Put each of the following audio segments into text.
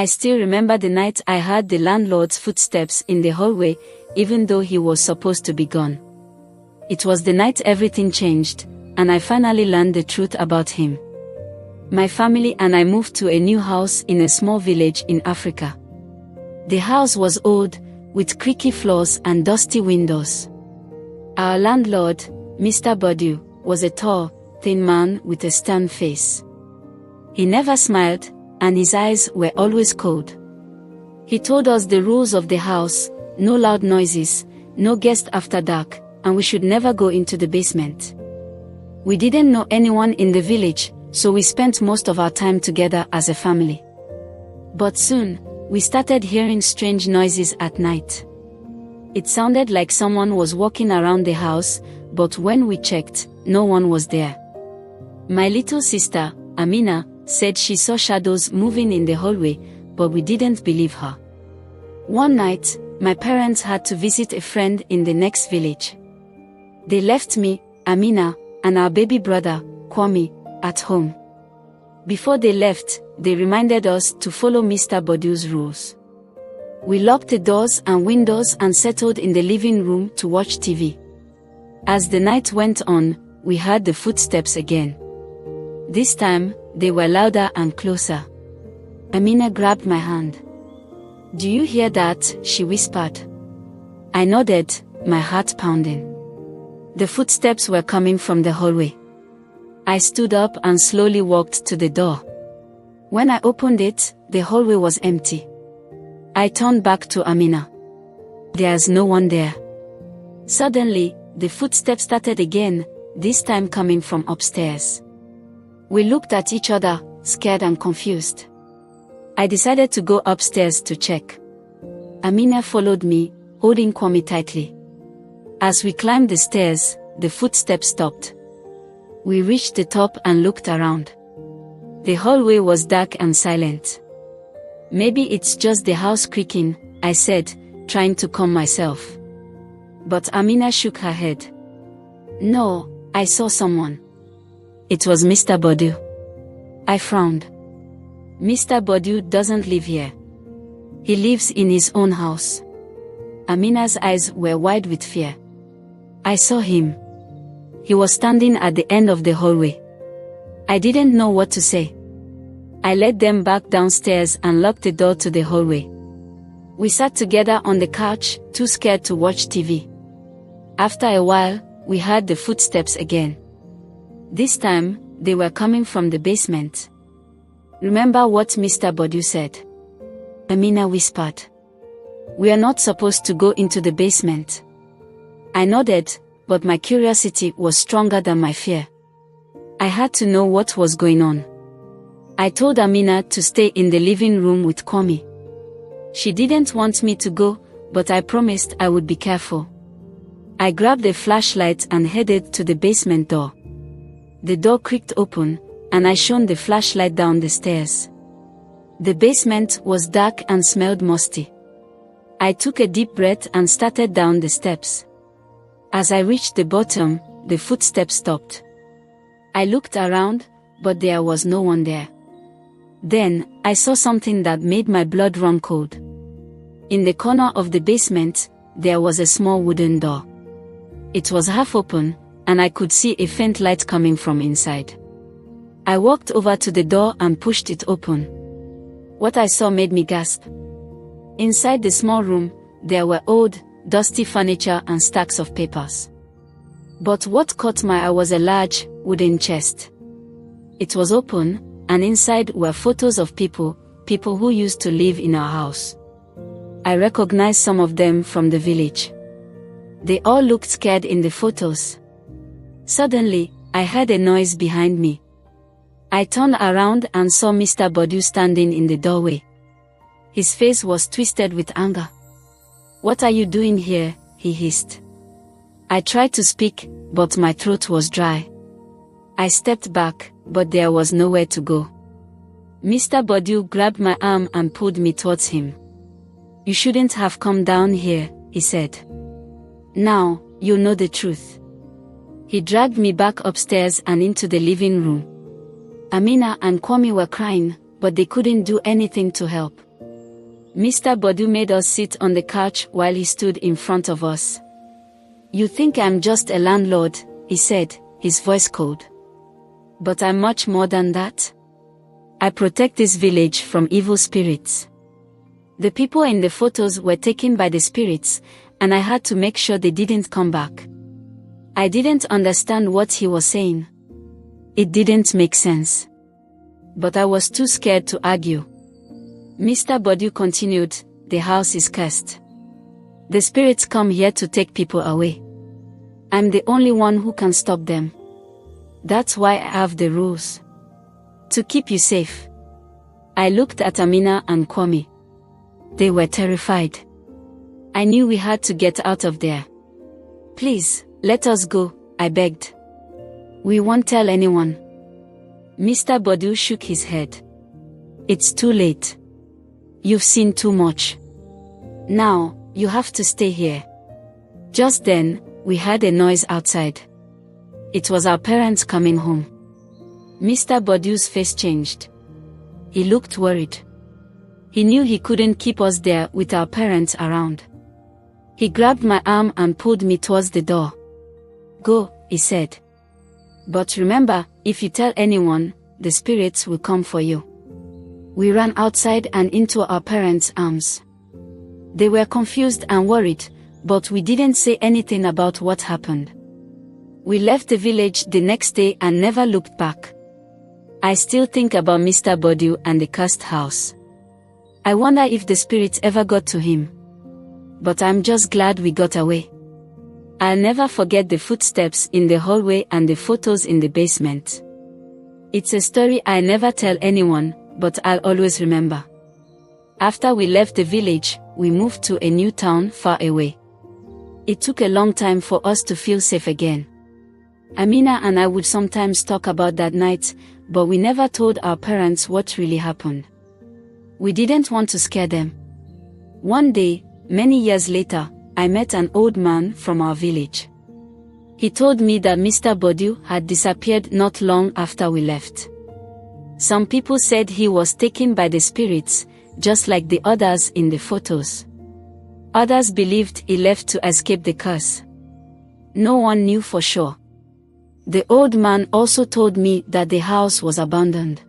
I still remember the night I heard the landlord's footsteps in the hallway, even though he was supposed to be gone. It was the night everything changed, and I finally learned the truth about him. My family and I moved to a new house in a small village in Africa. The house was old, with creaky floors and dusty windows. Our landlord, Mr. Badu, was a tall, thin man with a stern face. He never smiled, and his eyes were always cold. He told us the rules of the house: no loud noises, no guests after dark, and we should never go into the basement. We didn't know anyone in the village, so we spent most of our time together as a family. But soon, we started hearing strange noises at night. It sounded like someone was walking around the house, but when we checked, no one was there. My little sister, Amina, said she saw shadows moving in the hallway, but we didn't believe her. One night, my parents had to visit a friend in the next village. They left me, Amina, and our baby brother, Kwame, at home. Before they left, they reminded us to follow Mr. Bodu's rules. We locked the doors and windows and settled in the living room to watch TV. As the night went on, we heard the footsteps again. This time, they were louder and closer. Amina grabbed my hand. "Do you hear that?" she whispered. I nodded, my heart pounding. The footsteps were coming from the hallway. I stood up and slowly walked to the door. When I opened it, the hallway was empty. I turned back to Amina. "There's no one there." Suddenly, the footsteps started again, this time coming from upstairs. We looked at each other, scared and confused. I decided to go upstairs to check. Amina followed me, holding Kwame tightly. As we climbed the stairs, the footsteps stopped. We reached the top and looked around. The hallway was dark and silent. "Maybe it's just the house creaking," I said, trying to calm myself. But Amina shook her head. "No, I saw someone. It was Mr. Bodu." I frowned. "Mr. Bodu doesn't live here. He lives in his own house." Amina's eyes were wide with fear. "I saw him. He was standing at the end of the hallway." I didn't know what to say. I led them back downstairs and locked the door to the hallway. We sat together on the couch, too scared to watch TV. After a while, we heard the footsteps again. This time, they were coming from the basement. "Remember what Mr. Bodu said?" Amina whispered. "We are not supposed to go into the basement." I nodded, but my curiosity was stronger than my fear. I had to know what was going on. I told Amina to stay in the living room with Kwame. She didn't want me to go, but I promised I would be careful. I grabbed a flashlight and headed to the basement door. The door creaked open, and I shone the flashlight down the stairs. The basement was dark and smelled musty. I took a deep breath and started down the steps. As I reached the bottom, the footsteps stopped. I looked around, but there was no one there. Then, I saw something that made my blood run cold. In the corner of the basement, there was a small wooden door. It was half open, and I could see a faint light coming from inside. I walked over to the door and pushed it open. What I saw made me gasp. Inside the small room, there were old, dusty furniture and stacks of papers. But what caught my eye was a large, wooden chest. It was open, and inside were photos of people who used to live in our house. I recognized some of them from the village. They all looked scared in the photos. Suddenly, I heard a noise behind me. I turned around and saw Mr. Bodu standing in the doorway. His face was twisted with anger. "What are you doing here?" he hissed. I tried to speak, but my throat was dry. I stepped back, but there was nowhere to go. Mr. Bodu grabbed my arm and pulled me towards him. "You shouldn't have come down here," he said. "Now, you know the truth." He dragged me back upstairs and into the living room. Amina and Kwame were crying, but they couldn't do anything to help. Mr. Bodu made us sit on the couch while he stood in front of us. "You think I'm just a landlord," he said, his voice cold. "But I'm much more than that. I protect this village from evil spirits. The people in the photos were taken by the spirits, and I had to make sure they didn't come back." I didn't understand what he was saying. It didn't make sense. But I was too scared to argue. Mr. Bodu continued, "The house is cursed. The spirits come here to take people away. I'm the only one who can stop them. That's why I have the rules. To keep you safe." I looked at Amina and Kwame. They were terrified. I knew we had to get out of there. "Please, let us go," I begged. "We won't tell anyone." Mr. Bodu shook his head. "It's too late. You've seen too much. Now, you have to stay here." Just then, we heard a noise outside. It was our parents coming home. Mr. Bodu's face changed. He looked worried. He knew he couldn't keep us there with our parents around. He grabbed my arm and pulled me towards the door. "Go," he said. "But remember, if you tell anyone, the spirits will come for you." We ran outside and into our parents' arms. They were confused and worried, but we didn't say anything about what happened. We left the village the next day and never looked back. I still think about Mr. Bodu and the cursed house. I wonder if the spirits ever got to him. But I'm just glad we got away. I'll never forget the footsteps in the hallway and the photos in the basement. It's a story I never tell anyone, but I'll always remember. After we left the village, we moved to a new town far away. It took a long time for us to feel safe again. Amina and I would sometimes talk about that night, but we never told our parents what really happened. We didn't want to scare them. One day, many years later, I met an old man from our village. He told me that Mr. Bodu had disappeared not long after we left. Some people said he was taken by the spirits, just like the others in the photos. Others believed he left to escape the curse. No one knew for sure. The old man also told me that the house was abandoned.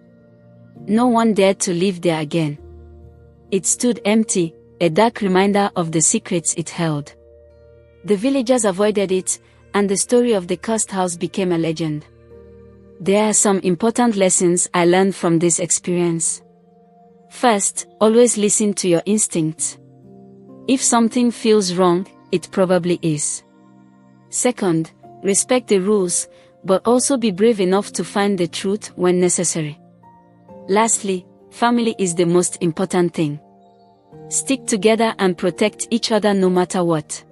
No one dared to live there again. It stood empty, a dark reminder of the secrets it held. The villagers avoided it, and the story of the cursed house became a legend. There are some important lessons I learned from this experience. First, always listen to your instincts. If something feels wrong, it probably is. Second, respect the rules, but also be brave enough to find the truth when necessary. Lastly, family is the most important thing. Stick together and protect each other no matter what.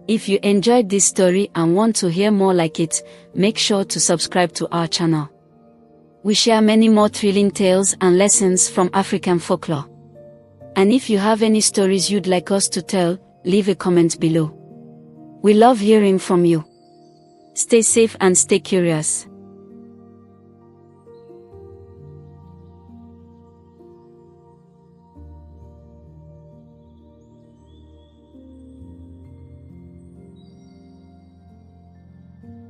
If you enjoyed this story and want to hear more like it, make sure to subscribe to our channel. We share many more thrilling tales and lessons from African folklore. And if you have any stories you'd like us to tell, leave a comment below. We love hearing from you. Stay safe and stay curious.